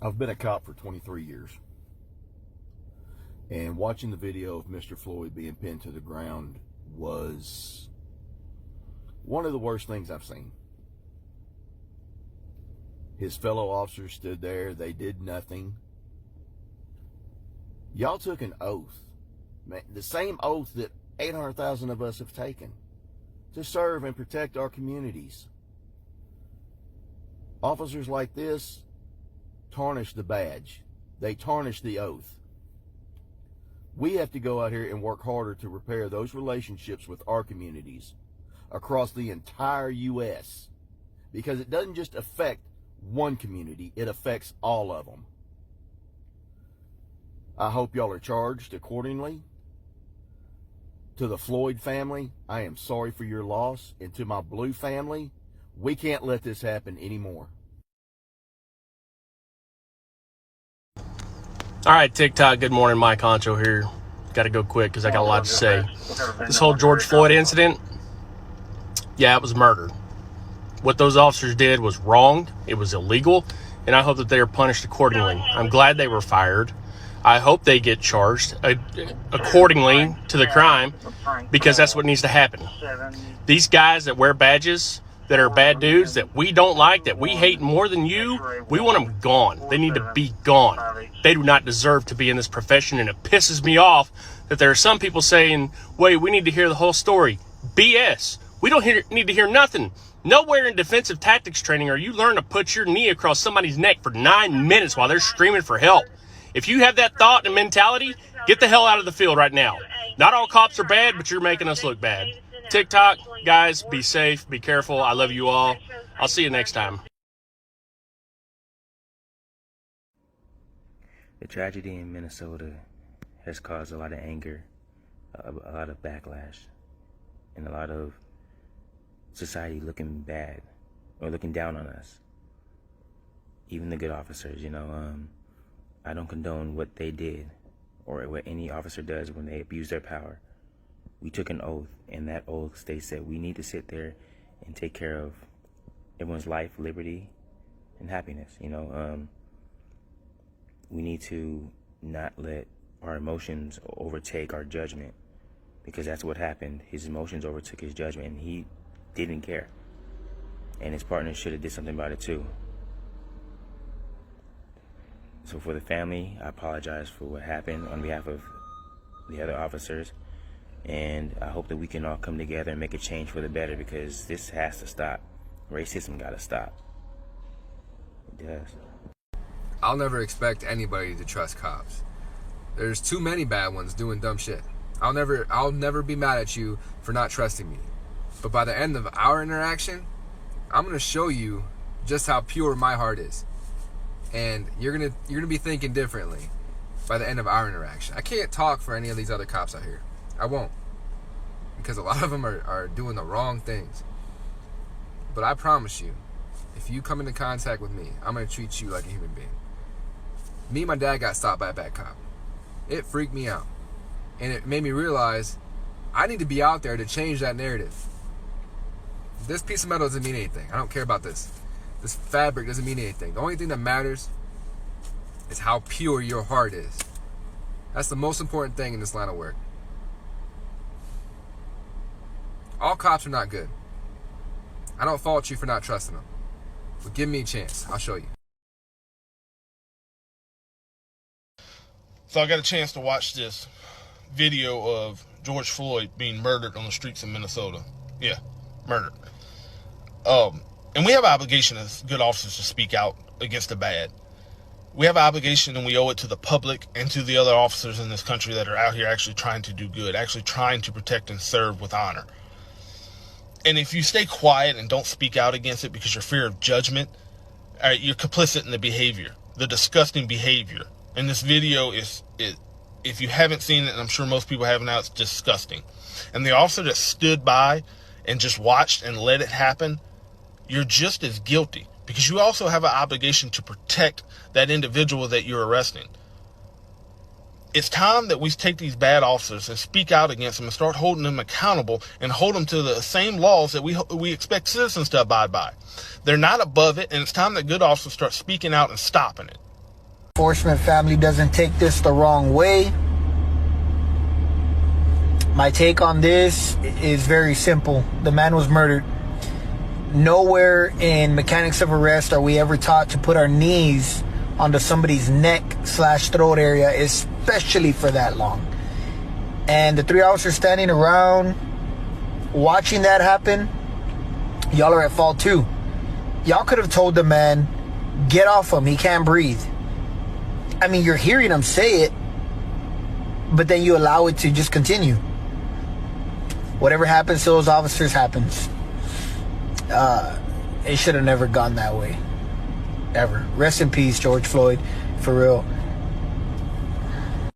I've been a cop for 23 years. And watching the video of Mr. Floyd being pinned to the ground was one of the worst things I've seen. His fellow officers stood there. They did nothing. Y'all took an oath. Man, the same oath that 800,000 of us have taken to serve and protect our communities. Officers like this tarnish the badge. They tarnish the oath. We have to go out here and work harder to repair those relationships with our communities across the entire U.S. because it doesn't just affect one community, it affects all of them. I hope y'all are charged accordingly. To the Floyd family, I am sorry for your loss. And to my Blue family, we can't let this happen anymore. All right, TikTok, good morning. Mike Honcho here. Got to go quick because I got a lot to say. This whole George Floyd incident, yeah, it was murder. What those officers did was wrong. It was illegal, and I hope that they are punished accordingly. I'm glad they were fired. I hope they get charged accordingly to the crime because that's what needs to happen. These guys that wear badges that are bad dudes that we don't like, that we hate more than you, we want them gone. They need to be gone. They do not deserve to be in this profession, and it pisses me off that there are some people saying, wait, we need to hear the whole story. BS. We don't need to hear nothing. Nowhere in defensive tactics training are you learn to put your knee across somebody's neck for 9 minutes while they're screaming for help. If you have that thought and mentality, get the hell out of the field right now. Not all cops are bad, but you're making us look bad. TikTok, guys, be safe, be careful. I love you all. I'll see you next time. The tragedy in Minnesota has caused a lot of anger, a lot of backlash, and a lot of society looking bad or looking down on us. Even the good officers, I don't condone what they did or what any officer does when they abuse their power. We took an oath, and that oath states that we need to sit there and take care of everyone's life, liberty, and happiness. We need to not let our emotions overtake our judgment, because that's what happened. His emotions overtook his judgment, and he didn't care. And his partner should have did something about it too. So for the family, I apologize for what happened on behalf of the other officers. And I hope that we can all come together and make a change for the better, because this has to stop. Racism gotta stop. It does. I'll never expect anybody to trust cops. There's too many bad ones doing dumb shit. I'll never be mad at you for not trusting me. But by the end of our interaction, I'm gonna show you just how pure my heart is. And you're gonna be thinking differently by the end of our interaction. I can't talk for any of these other cops out here. I won't, because a lot of them are doing the wrong things. But I promise you, if you come into contact with me, I'm going to treat you like a human being. Me and my dad got stopped by a bad cop. It freaked me out. And it made me realize I need to be out there to change that narrative. This piece of metal doesn't mean anything. I don't care about this. This fabric doesn't mean anything. The only thing that matters is how pure your heart is. That's the most important thing in this line of work. All cops are not good. I don't fault you for not trusting them. But give me a chance. I'll show you. So I got a chance to watch this video of George Floyd being murdered on the streets of Minnesota. Yeah, murdered. And we have an obligation as good officers to speak out against the bad. We have an obligation, and we owe it to the public and to the other officers in this country that are out here actually trying to do good, actually trying to protect and serve with honor. And if you stay quiet and don't speak out against it because you're fear of judgment, you're complicit in the behavior, the disgusting behavior. And this video is, if you haven't seen it, and I'm sure most people haven't now, it's disgusting. And the officer that stood by and just watched and let it happen, you're just as guilty, because you also have an obligation to protect that individual that you're arresting. It's time that we take these bad officers and speak out against them and start holding them accountable and hold them to the same laws that we expect citizens to abide by. They're not above it, and it's time that good officers start speaking out and stopping it. Enforcement family doesn't take this the wrong way. My take on this is very simple. The man was murdered. Nowhere in mechanics of arrest are we ever taught to put our knees onto somebody's neck/throat area, especially for that long. And the 3 officers standing around watching that happen, y'all are at fault too. Y'all could have told the man, get off him, he can't breathe. I mean, you're hearing him say it, but then you allow it to just continue. Whatever happens to those officers happens. It should have never gone that way. Ever. Rest in peace, George Floyd. For real.